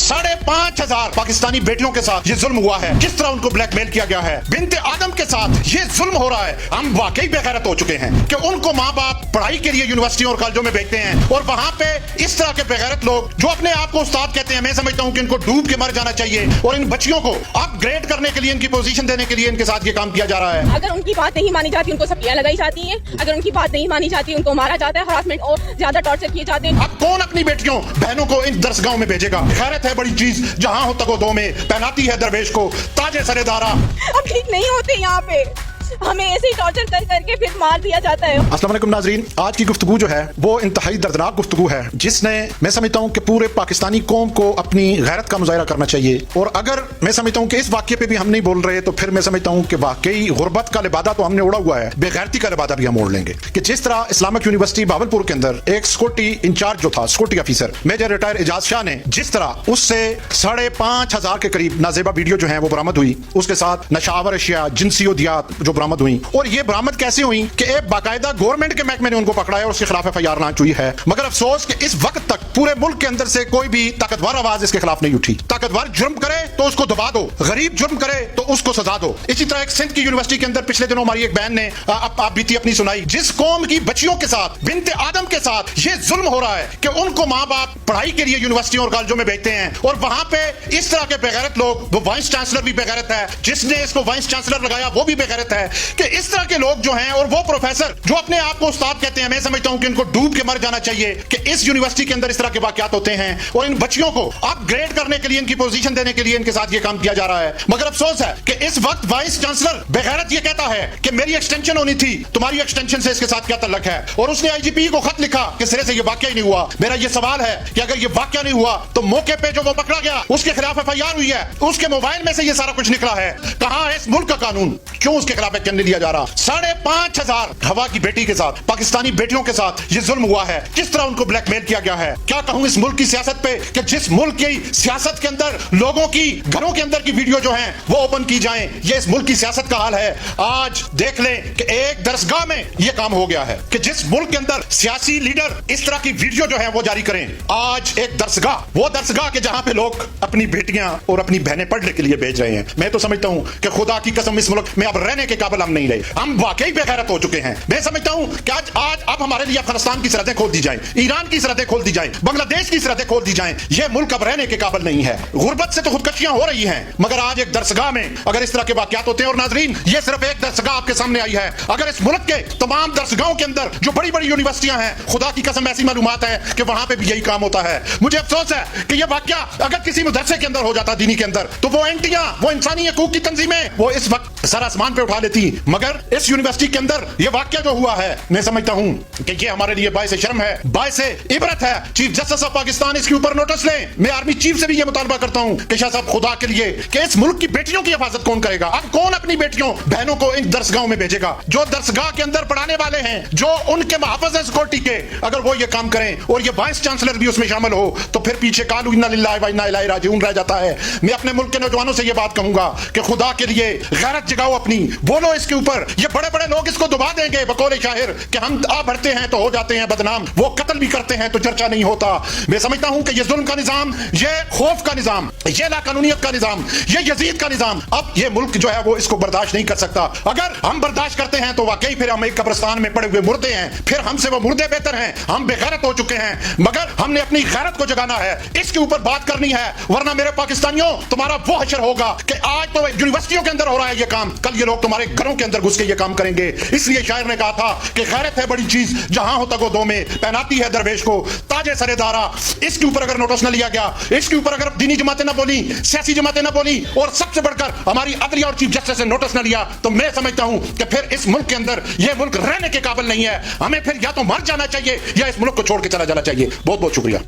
5,500 पाकिस्तानी बेटियों के साथ ये जुल्म हुआ है, किस तरह उनको ब्लैकमेल किया गया है, बिनते आदम के साथ ये जुल्म हो रहा है। हम वाकई बेगैरत हो चुके हैं कि उनको माँ बाप पढ़ाई के लिए यूनिवर्सिटियों और कॉलेजों में भेजते हैं और वहां पे इस तरह के बेगैरत लोग जो अपने आप को उस्ताद कहते हैं, मैं समझता हूं कि इनको डूब के मर जाना चाहिए और इन बच्चियों को अपग्रेड करने के लिए, इनकी पोजीशन देने के लिए इनके साथ ये काम किया जा रहा है। अगर उनकी बात नहीं मानी जाती, उनको सप्लियां लगाई जाती हैं। अगर उनकी बात नहीं मानी जाती, उनको मारा जाता है, हरासमेंट और ज्यादा टॉर्चर किए जाते हैं। अब कौन अपनी बेटियों बहनों को इन दरसगाहों में भेजेगा? खैरत है बड़ी चीज, जहां हो तको दो में पहनाती है दरवेश को ताजे सरेदारा। अब ठीक नहीं होते यहाँ पे, हमें ऐसे ही टॉर्चर कर करके फिर मार दिया जाता है। अस्सलाम वालेकुम नाज़रीन, आज की गुफ्तगू जो है वो इंतहाई दर्दनाक गुफ्तगू है, जिसने मैं समझता हूँ कि पूरे पाकिस्तानी कौम को अपनी गैरत का मुजाहिरा करना चाहिए। और अगर मैं समझता हूँ कि इस वाक्य पे भी हम नहीं बोल रहे, तो फिर मैं समझता हूँ कि वाकई गुर्बत का लिबादा तो हमने उड़ा हुआ है, बेगैरती का लिबादा भी हम ओढ़ लेंगे। कि जिस तरह इस्लामिक यूनिवर्सिटी बावलपुर के अंदर एक सिक्योरिटी इंचार्ज जो था, security officer major retired Ejaz Shah ने जिस तरह उससे 5,500 के करीब नाजेबा वीडियो जो है वो बरामद हुई, उसके साथ नशावर अशिया, जिनसियोदियात जो बरामद हुई, और ये बरामद कैसे हुई कि एक बाकायदा गवर्नमेंट के महकमे ने उनको पकड़ा है और उसके खिलाफ एफआईआर लॉन्च हुई है। मगर अफसोस कि इस वक्त तक पूरे मुल्क के अंदर से कोई भी ताकतवर आवाज इसके खिलाफ नहीं उठी। ताकतवर जुर्म करे तो उसको दबा दो, गरीब जुर्म करे तो उसको सजा दो। इसी तरह एक सिंध की यूनिवर्सिटी के अंदर पिछले दिनों हमारी एक बहन ने आप बीती अपनी सुनाई, जिस कौम की बच्चियों के साथ, बिनते आदम के साथ ये जुल्म हो रहा है कि उनको माँ बाप पढ़ाई के लिए यूनिवर्सिटियों और कॉलेजों में भेजते हैं और वहां पे इस तरह के बेगैरत लोग, वो वाइस चांसलर भी बेगैरत है, जिसने इसको वाइस चांसलर लगाया वो भी बेगैरत है, कि इस तरह के लोग जो हैं और वो प्रोफेसर जो अपने आप को उस्ताद कहते हैं, मैं समझता हूं कि इनको डूब के मर जाना चाहिए कि इस यूनिवर्सिटी के अंदर इस तरह के वाकयात होते हैं और इन बच्चियों को अपग्रेड करने के लिए, इनकी पोजीशन देने के लिए इनके साथ ये काम किया जा रहा है। मगर अफसोस है कि इस वक्त वाइस चांसलर बेगैरत ये कहता है कि मेरी एक्सटेंशन होनी थी, तुम्हारी एक्सटेंशन से इसके साथ क्या तल्लक है, और उसने आईजीपी को खत लिखा कि सिरे से ये वाकया ही नहीं हुआ। मेरा ये सवाल है कि अगर ये वाकया नहीं हुआ तो मौके पे जो वो पकड़ा गया उसके खिलाफ एफआईआर हुई है, उसके मोबाइल में से ये सारा कुछ निकला है, कहां है इस मुल्क का कानून? क्यों उसके खिलाफ एक्शन नहीं लिया जा रहा? 5,500 हवा की बेटी के साथ, पाकिस्तानी बेटियों के साथ ये जुल्म हुआ है, किस तरह उनको ब्लैकमेल किया गया है। क्या कहूं इस मुल्क की सियासत पे कि जिस मुल्क की सियासत के अंदर लोगों की घरों के अंदर की वीडियो जो है वो ओपन की जाए, ये इस मुल्क की सियासत का हाल है। आज देख लें कि एक दरसगाह में ये काम हो गया है कि जिस मुल्क के अंदर सियासी लीडर इस तरह की वीडियो जो है वो जारी करें। आज एक दरसगाह, वो दरसगाह के जहां पे लोग अपनी बेटियां और अपनी बहनें पढ़ने के लिए भेज रहे हैं। मैं तो समझता हूं कि खुदा की कसम इस मुल्क में अब रहने के काबिल हम नहीं रहे, हम वाकई बेगैरत हो चुके हैं। मैं समझता हूं कि आज अब हमारे लिए अफगानिस्तान की सरहदें खोल दी जाएं, ईरान की सरहदें खोल दी जाएं, बांग्लादेश की सरहदें खोल दी जाएं। ये मुल्क अब रहने के काबिल नहीं है। गुर्बत से तो खुदकशियां हो रही हैं, मगर आज एक दरसगाह में अगर इस तरह के वाकयात होते हैं, और नाजरीन ये सिर्फ एक दरसगाह आपके सामने आई है, अगर इस मुल्क के तमाम दरसगाहों के अंदर जो बड़ी बड़ी यूनिवर्सिटियां हैं, खुदा की कसम ऐसी मालूमात है कि वहां पे भी यही काम होता है। मुझे अफसोस है कि यह वाकया अगर किसी मदरसे के अंदर हो जाता, दीनी के अंदर, तो वो एंटियां, वो इंसानी हकूक की तंजीमें वो इस वक्त सर आसमान पे उठा लेती। मगर इस यूनिवर्सिटी के अंदर यह वाकया जो हुआ है, मैं समझता हूं कि ये हमारे लिए बाइस शर्म है, बाइस इबरत है। चीफ जस्टिस ऑफ पाकिस्तान इसके ऊपर नोटिस लें। मैं आर्मी चीफ से भी यह मुतालबा करता हूं कि शाह साहब खुदा के लिए कि इस मुल्क की बेटियों की हिफाजत कौन करेगा? अब कौन अपनी बेटियों बहनों को इन दरसगाहों में भेजेगा? जो दरसगाह के अंदर पढ़ाने वाले हैं, जो उनके मुहाफ़िज़ हैं सिक्योरिटी के, अगर वो ये काम करें और ये वाइस चांसलर भी उसमें शामिल हो, तो फिर पीछे कालू इन्ना लिल्लाहि व इन्ना इलैहि राजिऊन रह जाता है। मैं अपने मुल्क के नौजवानों से ये बात कहूंगा कि खुदा के लिए गैरत जगाओ अपनी, बोलो इसके ऊपर। ये बड़े बड़े लोग इसको दबा देंगे बकौल शाहिर कि हम आ बढ़ते हैं तो हो जाते हैं बदनाम, वो कत्ल भी करते हैं तो चर्चा नहीं होता। मैं समझता हूं कि ये जुल्म का निजाम, ये खौफ का निजाम, ये लाकानूनियत का निजाम, ये यजीद का निजाम, अब ये मुल्क जो है वो इसको बर्दाश्त नहीं कर सकता। अगर हम बर्दाश्त करते हैं तो वाकई फिर हम एक कब्रिस्तान में पड़े हुए मुर्दे हैं, फिर हमसे वो मुर्दे बेहतर हैं। हम बेगैरत हो चुके हैं, मगर हमने अपनी गैरत को जगाना है, इसके ऊपर बात करनी है, वरना मेरे पाकिस्तानियों तुम्हारा वो हशर होगा कि आज तो यूनिवर्सिटियों के अंदर हो रहा है ये काम, कल ये लोग तुम्हारे घरों के अंदर घुस के ये काम करेंगे। इसलिए शायर ने कहा था कि गैरत है बड़ी चीज, जहां हो तको दो में पहनाती है दरवेश को ताजे सरेदारा। इसके ऊपर अगर नोटिस न लिया गया, इसके ऊपर अगर दीनी जमातें न बोली, सियासी जमातें न बोली, और सबसे बढ़कर हमारी अदलिया और चीफ जस्टिस ने नोटिस न लिया, तो मैं समझता हूं कि फिर इस मुल्क के अंदर यह मुल्क रहने के काबिल नहीं है। हमें फिर या तो मर जाना चाहिए या इस मुल्क को छोड़ के चला जाना चाहिए। बहुत बहुत शुक्रिया।